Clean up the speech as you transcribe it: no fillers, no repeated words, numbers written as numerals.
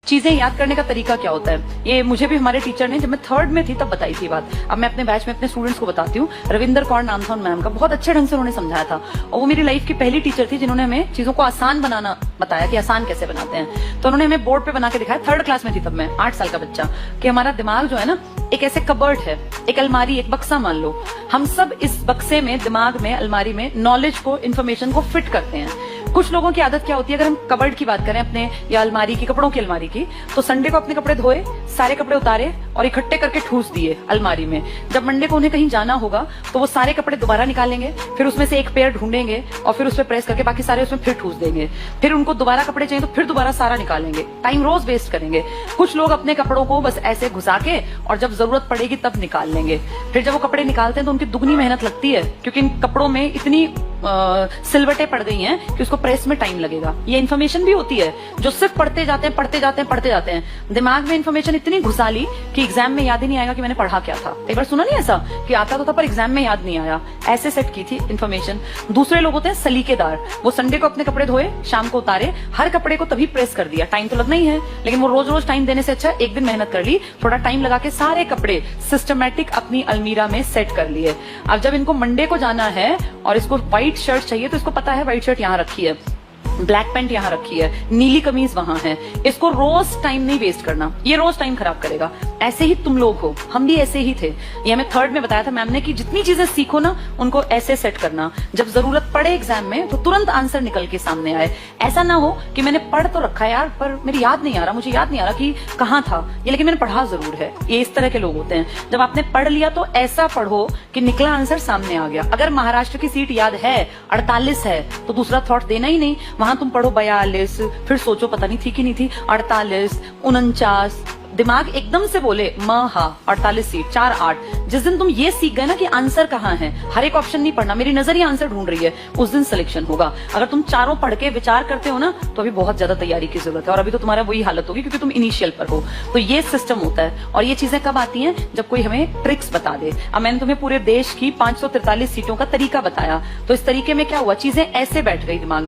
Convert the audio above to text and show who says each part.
Speaker 1: चीजें याद करने का तरीका क्या होता है, ये मुझे भी हमारे टीचर ने जब मैं 3rd में थी तब बताई थी बात। अब मैं अपने बैच में अपने स्टूडेंट्स को बताती हूँ। रविंदर कौर नाम था उन मैम का, बहुत अच्छे ढंग से उन्होंने समझाया था और वो मेरी लाइफ की पहली टीचर थी जिन्होंने हमें चीजों को आसान बनाना बताया कि आसान कैसे बनाते हैं। तो उन्होंने हमें बोर्ड पे बना के दिखाया, 3rd क्लास में थी तब मैं, 8 साल का बच्चा, कि हमारा दिमाग जो है ना एक ऐसे कबर्ड है, एक अलमारी, एक बक्सा मान लो। हम सब इस बक्से में, दिमाग में, अलमारी में नॉलेज को, इन्फॉर्मेशन को फिट करते हैं। कुछ लोगों की आदत क्या होती है, अगर हम कबर्ड की बात करें अपने या अलमारी की, कपड़ों की अलमारी की, तो संडे को अपने कपड़े धोए, सारे कपड़े उतारे और इकट्ठे करके ठूस दिए अलमारी में। जब मंडे को उन्हें कहीं जाना होगा तो वो सारे कपड़े दोबारा निकालेंगे, फिर उसमें से एक पेयर ढूंढेंगे और फिर उस पर प्रेस करके बाकी सारे उसमें फिर ठूस देंगे। फिर उनको दोबारा कपड़े चाहिए तो फिर दोबारा सारा निकालेंगे। टाइम रोज वेस्ट करेंगे। कुछ लोग अपने कपड़ों को बस ऐसे घुसा के और जब जरूरत पड़ेगी तब निकाल लेंगे। फिर जब वो कपड़े निकालते हैं तो उनकी दुगनी मेहनत लगती है, क्योंकि इन कपड़ों में इतनी सिलवटें पड़ गई हैं कि उसको प्रेस में टाइम लगेगा। ये इन्फॉर्मेशन भी होती है जो सिर्फ पढ़ते जाते हैं। दिमाग में इन्फॉर्मेशन इतनी घुसा ली कि एग्जाम में याद ही नहीं आएगा कि मैंने पढ़ा क्या था। एक बार सुना नहीं ऐसा कि आता तो था पर एग्जाम में याद नहीं आया, ऐसे सेट की थी इन्फॉर्मेशन। दूसरे लोग होते हैं सलीकेदार, वो संडे को अपने कपड़े धोए, शाम को उतारे, हर कपड़े को तभी प्रेस कर दिया। टाइम तो लगना ही है, लेकिन वो रोज रोज टाइम देने से अच्छा एक दिन मेहनत कर ली, थोड़ा टाइम लगा के सारे कपड़े सिस्टमैटिक अपनी अलमीरा में सेट कर लिए। अब जब इनको मंडे को जाना है और इसको व्हाइट शर्ट चाहिए तो इसको पता है व्हाइट शर्ट यहाँ रखी है, ब्लैक पैंट यहाँ रखी है, नीली कमीज वहां है। इसको रोज टाइम नहीं वेस्ट करना, ये रोज टाइम खराब करेगा। ऐसे ही तुम लोग हो, हम भी ऐसे ही थे। ये हमें 3rd में बताया था मैम ने कि जितनी चीजें सीखो ना उनको ऐसे सेट करना, जब जरूरत पड़े एग्जाम में तो तुरंत आंसर निकल के सामने आए। ऐसा ना हो कि मैंने पढ़ तो रखा है यार पर मेरी याद नहीं आ रहा, मुझे याद नहीं आ रहा कि कहाँ था ये, लेकिन मैंने पढ़ा जरूर है। ये इस तरह के लोग होते हैं। जब आपने पढ़ लिया तो ऐसा पढ़ो कि निकला आंसर सामने आ गया। अगर महाराष्ट्र की सीट याद है 48 है तो दूसरा थॉट देना ही नहीं, वहां तुम पढ़ो 42, फिर सोचो पता नहीं थी कि नहीं थी, 48, 49, दिमाग एकदम से बोले हा 48 सीट 4 8। जिस दिन तुम ये सीख गए ना कि आंसर कहाँ है, हर एक ऑप्शन नहीं पढ़ना, मेरी नजर ही आंसर ढूंढ रही है, उस दिन सिलेक्शन होगा। अगर तुम चारों पढ़ के विचार करते हो ना तो अभी बहुत ज्यादा तैयारी की जरूरत है, और अभी तो तुम्हारा वही हालत होगी क्योंकि तुम इनिशियल पर हो। तो ये सिस्टम होता है और ये चीजें कब आती हैं, जब कोई हमें ट्रिक्स बता दे। अब मैंने तुम्हें पूरे देश की 543 सीटों का तरीका बताया, तो इस तरीके में क्या हुआ, चीजें ऐसे बैठ गई दिमाग